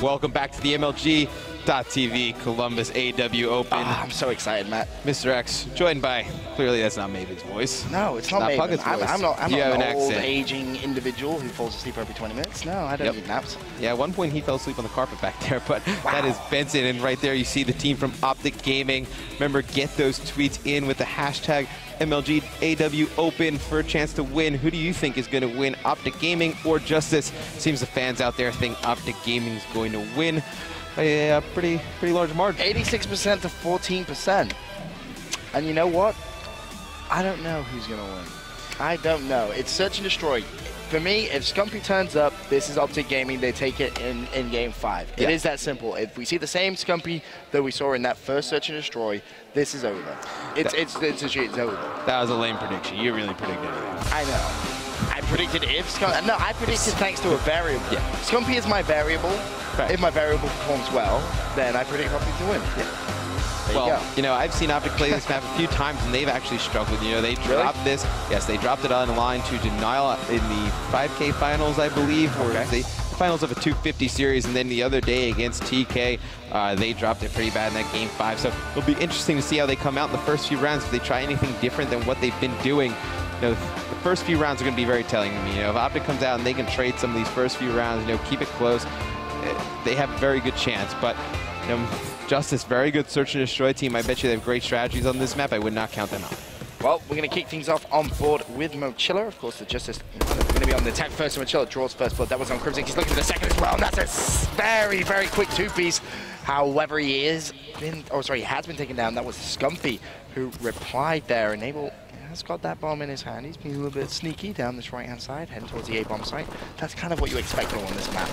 Welcome back to the MLG.TV Columbus AW Open. I'm so excited, Matt. Mr. X, joined by, clearly that's not Maven's voice. No, it's not Maven. Puckett's voice. I'm not an old, accent. aging individual who falls asleep every 20 minutes. No, I don't need naps. Yeah, at one point he fell asleep on the carpet back there, but that is Benson. And right there you see the team from Optic Gaming. Remember, get those tweets in with the hashtag MLG AW Open for a chance to win. Who do you think is going to win, Optic Gaming or Justus? Seems the fans out there think Optic Gaming is going to win a pretty large margin. 86% to 14%. And you know what? I don't know who's going to win. I don't know. It's search and destroy. For me, if Scumpy turns up, this is Optic Gaming. They take it in game 5. Yeah. It is that simple. If we see the same Scumpy that we saw in that first search and destroy, this is over. It's over. That was a lame prediction. You really predicted it. I know. I predicted if Scumpy. No, I predicted thanks to a variable. Yeah. Scumpy is my variable. Right. If my variable performs well, then I predict Optic to win. Yeah. Well, you know, I've seen Optic play this map a few times, and they've actually struggled. You know, they dropped this. Yes, they dropped it on the line to Denial in the 5K finals, I believe, or the finals of a 250 series, and then the other day against TK, they dropped it pretty bad in that game 5. So it'll be interesting to see how they come out in the first few rounds, if they try anything different than what they've been doing. You know, the first few rounds are going to be very telling to me. You know, if Optic comes out and they can trade some of these first few rounds, you know, keep it close, they have a very good chance. But, you know, Justus, very good search and destroy team. I bet you they have great strategies on this map. I would not count them out. Well, we're going to kick things off on board with Mochilla. Of course, the Justus going to be on the attack first, and Mochilla draws first blood. That was on Crimson. He's looking for the second as well, and that's a very, very quick two-piece. However, he has been taken down. That was Scumpy who replied there. Enable has got that bomb in his hand. He's been a little bit sneaky down this right-hand side, heading towards the A-bomb site. That's kind of what you expect on this map.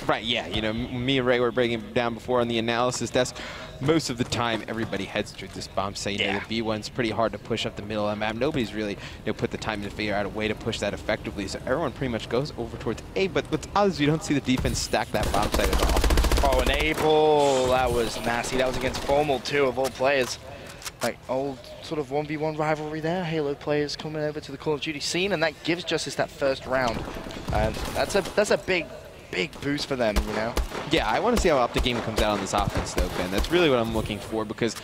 Right, yeah, you know, me and Ray were breaking down before on the analysis desk. Most of the time, everybody heads towards this bomb site. You know, the B1's pretty hard to push up the middle of the map. Nobody's really, put the time to figure out a way to push that effectively. So everyone pretty much goes over towards A. But what's odd is you don't see the defense stack that bomb site at all. Oh, Enable, that was nasty. That was against Formal too, of all players. Like old sort of 1v1 rivalry there. Halo players coming over to the Call of Duty scene, and that gives Justus that first round. And that's a big boost for them, you know? Yeah, I want to see how Optic Gaming comes out on this offense, though, Ben. That's really what I'm looking for, because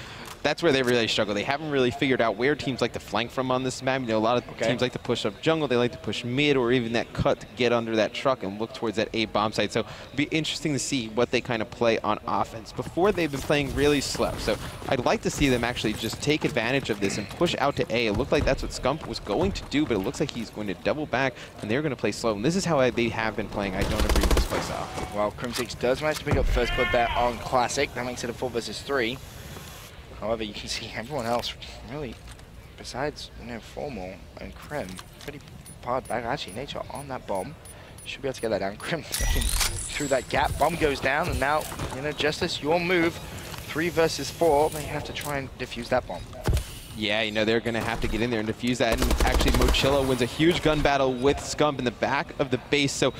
that's where they really struggle. They haven't really figured out where teams like to flank from on this map. You know, a lot of teams like to push up jungle. They like to push mid or even that cut to get under that truck and look towards that A bomb site. So it'll be interesting to see what they kind of play on offense. Before, they've been playing really slow. So I'd like to see them actually just take advantage of this and push out to A. It looked like that's what Scump was going to do, but it looks like he's going to double back, and they're going to play slow. And this is how they have been playing. I don't agree with this play style. Well, Crimson does manage to pick up first blood there on Classic. That makes it a 4 versus 3. However, you can see everyone else really, besides, you know, Formal and Crim, pretty hard back. Actually, Nature on that bomb. Should be able to get that down. Crim looking through that gap. Bomb goes down, and now, you know, Justus, your move. 3 versus 4. They have to try and defuse that bomb. Yeah, you know, they're going to have to get in there and defuse that. And actually, Mochilla wins a huge gun battle with Scump in the back of the base. So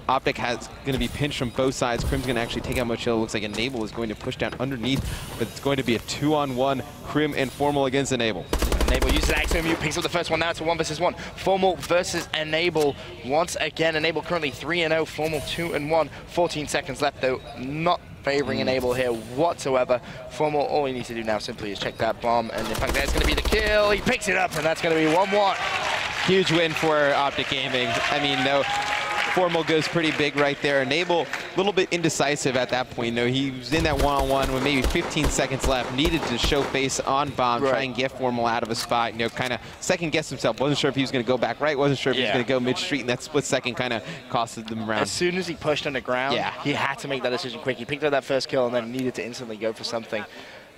Optic has going to be pinched from both sides. Crim's going to actually take out Mochilla. Looks like Enable is going to push down underneath, but it's going to be a 2-on-1 Crim and Formal against Enable. Enable uses Axo Mute, picks up the first one. Now it's a 1 versus 1. Formal versus Enable. Once again, Enable currently 3-0, Formal 2-1. 14 seconds left, though. Not favoring Enable here whatsoever. Formal, all he needs to do now simply is check that bomb, and in fact, that's going to be the kill. He picks it up, and that's going to be 1-1. Huge win for Optic Gaming. I mean, no. Formal goes pretty big right there. Enable, a little bit indecisive at that point. You know, he was in that one-on-one with maybe 15 seconds left. Needed to show face on bomb, try and get Formal out of a spot. You know, kind of second-guess himself. Wasn't sure if he was going to go back right. Wasn't sure if he was going to go mid-street, and that split second kind of costed them around. As soon as he pushed on the ground, he had to make that decision quick. He picked up that first kill and then needed to instantly go for something.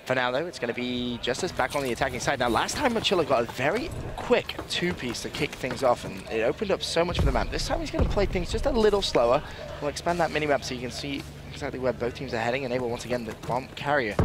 For now, though, it's going to be Justus back on the attacking side. Now, last time Mochilla got a very quick two-piece to kick things off, and it opened up so much for the map. This time, he's going to play things just a little slower. We'll expand that mini-map so you can see exactly where both teams are heading. Enable, once again, the bomb carrier.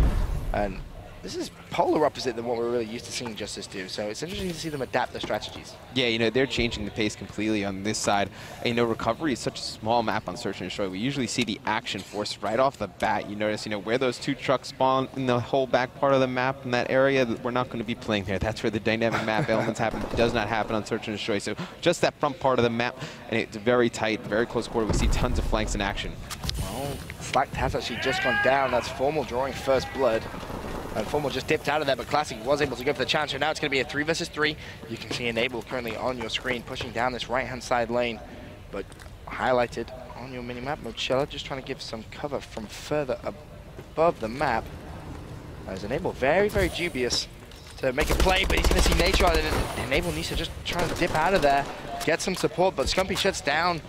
And this is polar opposite than what we're really used to seeing Justus do. So it's interesting to see them adapt their strategies. Yeah, you know, they're changing the pace completely on this side. And, you know, Recovery is such a small map on Search and Destroy. We usually see the action force right off the bat. You notice, you know, where those two trucks spawn in the whole back part of the map in that area, we're not going to be playing there. That's where the dynamic map elements happen. It does not happen on Search and Destroy. So just that front part of the map, and it's very tight, very close quarter. We see tons of flanks in action. Well, Slack has actually just gone down. That's Formal drawing first blood. And Formal just dipped out of there, but Classic was able to go for the challenge. So now it's going to be a 3 versus 3. You can see Enable currently on your screen, pushing down this right-hand side lane. But highlighted on your mini-map, Mochella just trying to give some cover from further above the map. As Enable very, very dubious to make a play, but he's going to see Nature, and Enable needs to just try and dip out of there, get some support, but Scumpy shuts down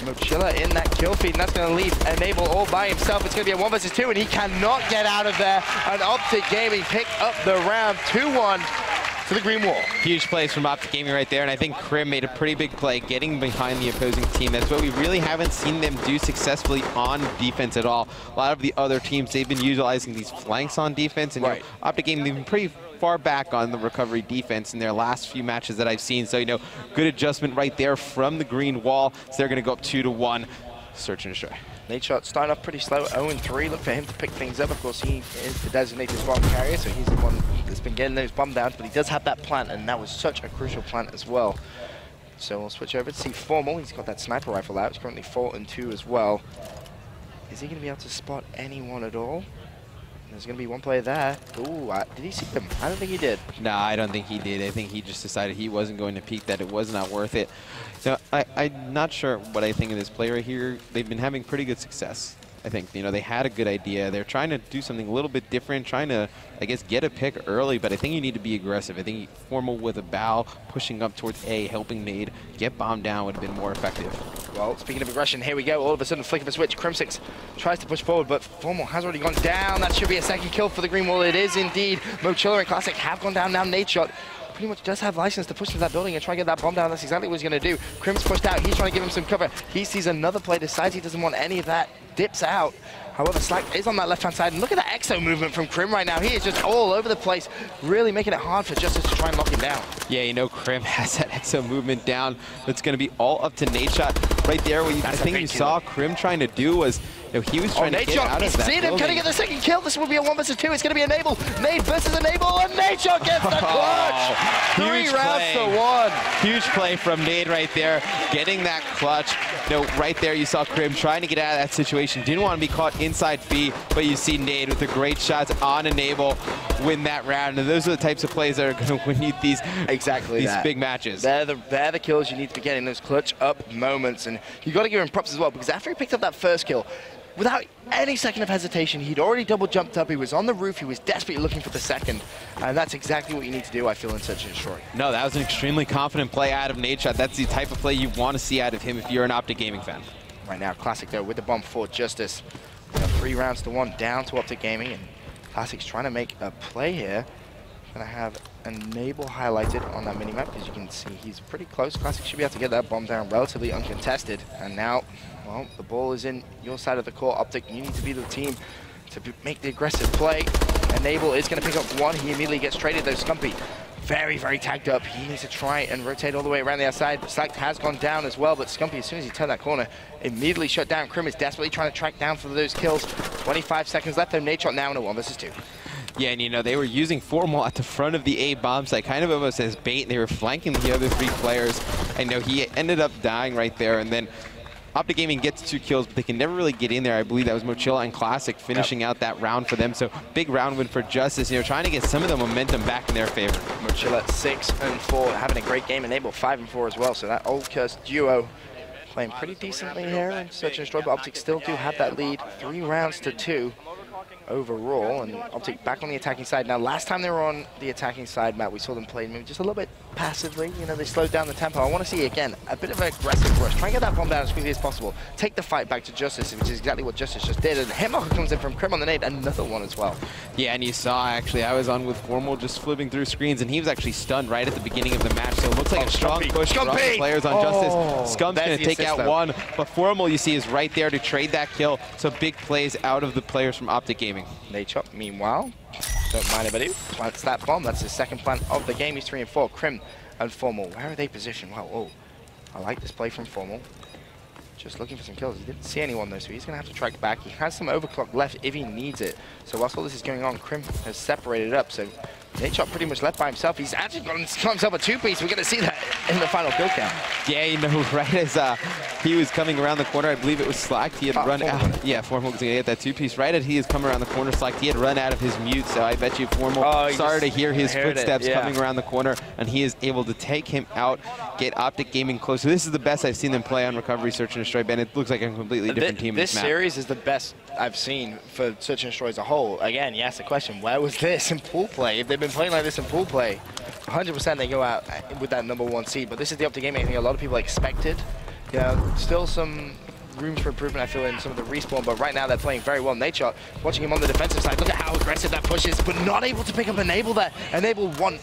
Mochilla in that kill feed, and that's going to leave Enable all by himself. It's going to be a 1 versus 2, and he cannot get out of there. And Optic Gaming pick up the round 2-1 to the green wall. Huge plays from Optic Gaming right there, and I think Krim made a pretty big play getting behind the opposing team. That's what we really haven't seen them do successfully on defense at all. A lot of the other teams, they've been utilizing these flanks on defense, and you know, Optic Gaming, they've been pretty far back on the recovery defense in their last few matches that I've seen. So, you know, good adjustment right there from the green wall. So they're going to go up 2-1. Search and destroy. Nadeshot starting off pretty slow, 0-3. Look for him to pick things up. Of course, he is the designated bomb carrier, so he's the one that's been getting those bomb downs, but he does have that plant, and that was such a crucial plant as well. So we'll switch over to see Formal. He's got that sniper rifle out. He's currently 4-2 as well. Is he going to be able to spot anyone at all? There's going to be one player there. Ooh, did he see him? I don't think he did. No, I don't think he did. I think he just decided he wasn't going to peek, that it was not worth it. So I'm not sure what I think of this player here. They've been having pretty good success. I think, you know, they had a good idea. They're trying to do something a little bit different, trying to, I guess, get a pick early, but I think you need to be aggressive. I think Formal with a bow, pushing up towards A, helping Nade, get bombed down would have been more effective. Well, speaking of aggression, here we go. All of a sudden, flick of a switch. Crimsix tries to push forward, but Formal has already gone down. That should be a second kill for the green wall. It is indeed. Mochilla and Classic have gone down now. Nadeshot pretty much does have license to push into that building and try and get that bomb down. That's exactly what he's going to do. Crim's pushed out. He's trying to give him some cover. He sees another play, decides he doesn't want any of that, dips out. However, Slack is on that left-hand side, and look at the exo movement from Krim right now. He is just all over the place, really making it hard for Justus to try and lock him down. Yeah, you know, Krim has that exo movement down. It's going to be all up to Nadeshot right there. What I think you saw Krim trying to do was, you know, he was trying to get out of that building. Can he get the second kill? This will be a 1 versus 2. It's going to be Enable. Nade versus Enable, and Nadeshot gets the clutch. 3 rounds to 1. Huge play from Nade right there, getting that clutch. You know, right there you saw Krim trying to get out of that situation. Didn't want to be caught inside B, but you see Nade with the great shots on Enable win that round. And those are the types of plays that are going to win you these big matches. They're the kills you need to be getting, those clutch up moments. And you got to give him props as well, because after he picked up that first kill, without any second of hesitation, he'd already double jumped up. He was on the roof. He was desperately looking for the second. And that's exactly what you need to do, I feel, in Search and Destroy. No, that was an extremely confident play out of Nadeshot. That's the type of play you want to see out of him if you're an Optic Gaming fan. Right now, Classic, though, with the bomb for Justus. 3 rounds to 1 down to Optic Gaming. And Classic's trying to make a play here. Going to have Enable highlighted on that minimap, because you can see he's pretty close. Classic should be able to get that bomb down relatively uncontested. And now, well, the ball is in your side of the court. Optic, you need to be the team to make the aggressive play. Enable is going to pick up 1. He immediately gets traded, though. Scumpy, very, very tagged up. He needs to try and rotate all the way around the outside. Slack has gone down as well, but Scumpy, as soon as he turned that corner, immediately shut down. Krim is desperately trying to track down for those kills. 25 seconds left, though. Nadeshot now in a 1 versus 2. Yeah, and you know, they were using Formal at the front of the A bomb site, kind of almost as bait. They were flanking the other 3 players. I know he ended up dying right there, and then Optic Gaming gets 2 kills, but they can never really get in there. I believe that was Mochilla and Classic finishing out that round for them. So big round win for Justus, you know, trying to get some of the momentum back in their favor. Mochilla 6-4, having a great game. Enable 5-4 as well. So that old cursed duo playing pretty decently here in Search and Destroy, but Optic still do have that lead, 3 rounds to 2. Overall, and Optic back on the attacking side. Now, last time they were on the attacking side, Matt, we saw them play maybe just a little bit passively. You know, they slowed down the tempo. I want to see, again, a bit of an aggressive rush. Try and get that bomb down as quickly as possible. Take the fight back to Justus, which is exactly what Justus just did. And Hitmarker comes in from Krim on the nade, another one as well. Yeah, and you saw, actually, I was on with Formal just flipping through screens, and he was actually stunned right at the beginning of the match. So it looks like a strong push from the players on Justus. Scump's going to take out 1, but Formal, you see, is right there to trade that kill. So big plays out of the players from Optic Gaming. Nadeshot, meanwhile, don't mind anybody, plants that bomb. That's his second plant of the game. He's 3-4. Krim and Formal, where are they positioned? Wow, oh, I like this play from Formal. Just looking for some kills. He didn't see anyone though, so he's going to have to track back. He has some overclock left if he needs it. So whilst all this is going on, Krim has separated up. So Nate pretty much left by himself. He's actually got himself a two-piece. We're going to see that in the final kill count. Yeah, you know, right as he was coming around the corner, I believe it was Slacked. He had run out. Yeah, Formal was going to get that two-piece. Right as he is coming around the corner, Slacked, he had run out of his mute, so I bet you Formal started to hear his footsteps coming around the corner, and he is able to take him out, get Optic Gaming closer. This is the best I've seen them play on Recovery, Search and Destroy. Ben, it looks like a completely different team. This series is the best I've seen for Search and Destroy as a whole. Again, you asked the question, where was this in pool play? If they've been playing like this in pool play, 100% they go out with that #1 seed. But this is the Optic Gaming I think a lot of people expected. You know, still some rooms for improvement, I feel, in some of the respawn, but right now they're playing very well. Nate, watching him on the defensive side, look at how aggressive that push is, but not able to pick up Enable there. Enable one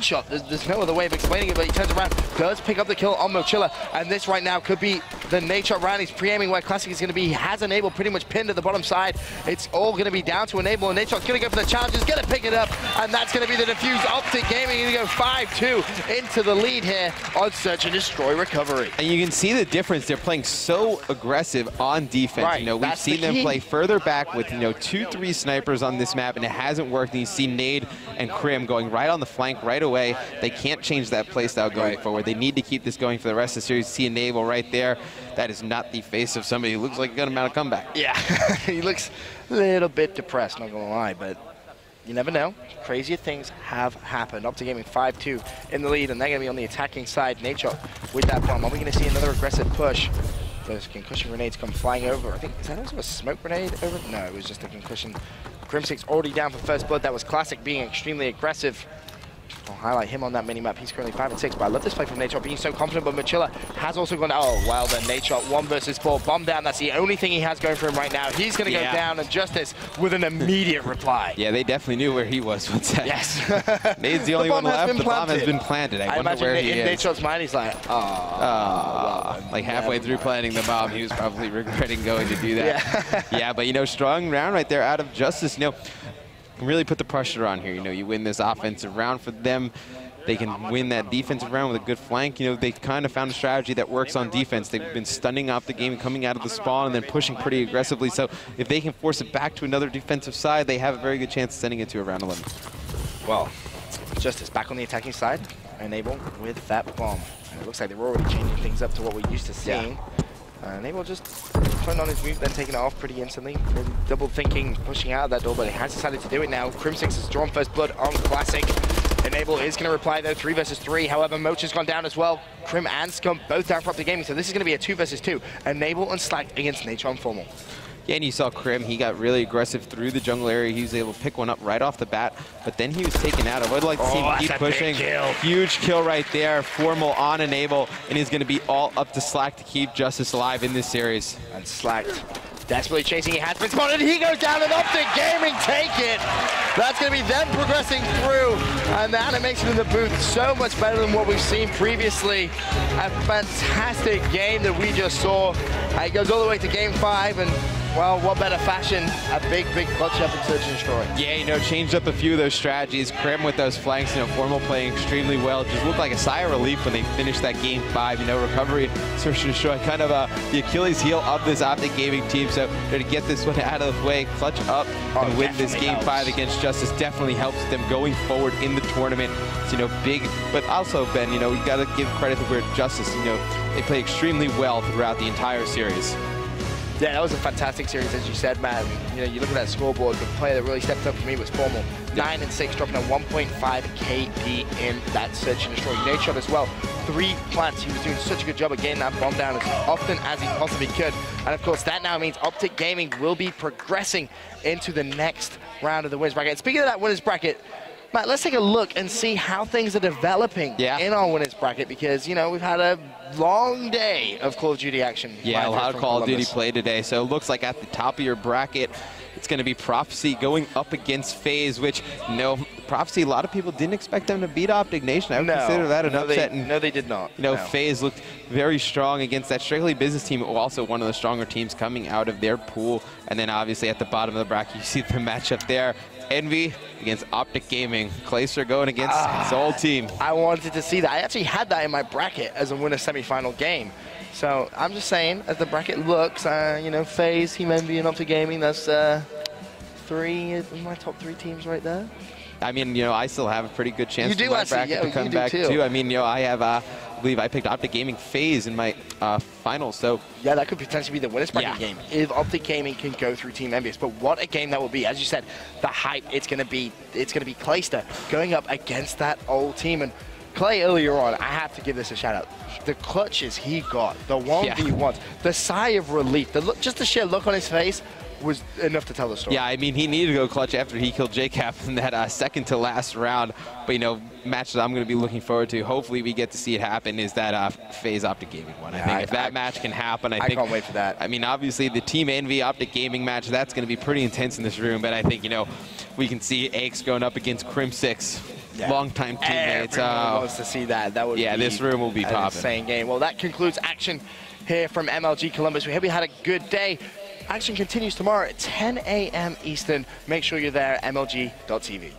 shot, there's no other way of explaining it, but he turns around, does pick up the kill on Mochilla, and this right now could be the Nate round. He's pre-aiming where Classic is going to be. He has Enable pretty much pinned at the bottom side. It's all going to be down to Enable, and Nate's going to go for the challenge, he's going to pick it up, and that's going to be the defuse. Optic Gaming going to go 5-2 into the lead here on Search and Destroy Recovery. And you can see the difference. They're playing so aggressive on defense. Right, you know, we've seen them play further back with, you know, 2-3 snipers on this map, and it hasn't worked. And you see Nade and Krim going right on the flank right away. They can't change that playstyle going forward. They need to keep this going for the rest of the series. See Enable right there. That is not the face of somebody who looks like a good amount of comeback. Yeah, he looks a little bit depressed, not gonna lie, but you never know. Crazier things have happened. Optic Gaming 5-2 in the lead, and they're gonna be on the attacking side. Nature with that bomb. Are we gonna see another aggressive push? Those concussion grenades come flying over. I think, is that also a smoke grenade over? No, it was just a concussion. Crimsic's already down for first blood. That was Classic being extremely aggressive. I'll highlight him on that mini-map. He's currently 5 and 6, but I love this play from Nate being so confident, but Mochilla has also gone, oh, well then, Nate 1 versus 4, bomb down. That's the only thing he has going for him right now. He's going to go down, and Justus with an immediate reply. Yeah, they definitely knew where he was. Yes. Nate's the only one left. The bomb has been planted. I wonder where he is. In Nate's mind, he's like, well, like halfway through planting the bomb, he was probably regretting going to do that. Yeah, but, you know, strong round right there out of Justus. You know, really put the pressure on here. You know, you win this offensive round for them. They can win that defensive round with a good flank. You know, they kind of found a strategy that works on defense. They've been stunning off the game, coming out of the spawn, and then pushing pretty aggressively. So if they can force it back to another defensive side, they have a very good chance of sending it to a round 11. Well, Justus back on the attacking side, Enable with that bomb. And it looks like they're already changing things up to what we're used to seeing. Enable just turned on his move, then taking it off pretty instantly. Really double thinking, pushing out of that door, but he has decided to do it now. Crimsix has drawn first blood on Classic. Enable is going to reply though, 3 versus 3. However, Moch has gone down as well. Krim and Scum both down for Optic Gaming, so this is going to be a 2 versus 2. Enable and Slack against Nature on Formal. Yeah, and you saw Krim, he got really aggressive through the jungle area. He was able to pick one up right off the bat, but then he was taken out. I would like to see him keep pushing. Huge kill right there. Formal on Enable, and he's going to be all up to Slack to keep Justus alive in this series. And Slack desperately chasing, he has been spotted, he goes down, and Optic Gaming take it. That's going to be them progressing through, and the animation in the booth so much better than what we've seen previously. A fantastic game that we just saw. It goes all the way to game 5, and well, what better fashion? A big, big clutch up in Search and Destroy. Yeah, you know, changed up a few of those strategies. Krim with those flanks, you know, Formal playing extremely well. Just looked like a sigh of relief when they finished that game 5. You know, Recovery, Search and Destroy, kind of the Achilles heel of this Optic Gaming team. So to get this one out of the way, clutch up and win this game 5 against Justus definitely helps them going forward in the tournament. It's, you know, big, but also, Ben, you know, we got to give credit to where Justus, you know, they play extremely well throughout the entire series. Yeah, that was a fantastic series, as you said, man. You know, you look at that scoreboard, the player that really stepped up for me was Formal. 9 and 6, dropping a 1.5 KD in that Search and Destroy. Nate shot as well. 3 plants. He was doing such a good job of getting that bomb down as often as he possibly could. And of course, that now means Optic Gaming will be progressing into the next round of the winners bracket. And speaking of that winners bracket, Matt, let's take a look and see how things are developing in our winners bracket, because, you know, we've had a long day of Call of Duty action. Yeah, a lot of Call of Duty play today. So it looks like at the top of your bracket, it's going to be Prophecy going up against FaZe, which, you know, Prophecy, a lot of people didn't expect them to beat Optic Nation. I would consider that an upset. No, they did not. You know, FaZe looked very strong against that Strictly Business team, also one of the stronger teams coming out of their pool. And then obviously at the bottom of the bracket, you see the matchup there. Envy against Optic Gaming. Clayster going against his whole team. I wanted to see that. I actually had that in my bracket as a winner semifinal game. So I'm just saying, as the bracket looks, you know, FaZe, Team Envy, and Optic Gaming, that's 3 of my top 3 teams right there. I mean, you know, I still have a pretty good chance for my bracket to come back too. I mean, you know, I have, I believe I picked Optic Gaming FaZe in my finals, so. Yeah, that could potentially be the winners bracket game if Optic Gaming can go through Team Envious. But what a game that will be. As you said, the hype, it's going to be Clayster going up against that old team. And Clay, earlier on, I have to give this a shout out. The clutches he got, the 1v1s, the sigh of relief, the look, just the sheer look on his face was enough to tell the story. Yeah, I mean, he needed to go clutch after he killed JCap in that second to last round. But, you know, match that I'm going to be looking forward to, hopefully we get to see it happen, is that FaZe Optic Gaming one. Yeah, I think if that match can happen, I think, can't wait for that. I mean, obviously the Team Envy Optic Gaming match, that's going to be pretty intense in this room. But I think, you know, we can see Aches going up against Crim6. Yeah. Long-time teammates. Everyone wants to see that. That would be this room will be popping. Insane game. Well, that concludes action here from MLG Columbus. We hope you had a good day. Action continues tomorrow at 10 a.m. Eastern. Make sure you're there, mlg.tv.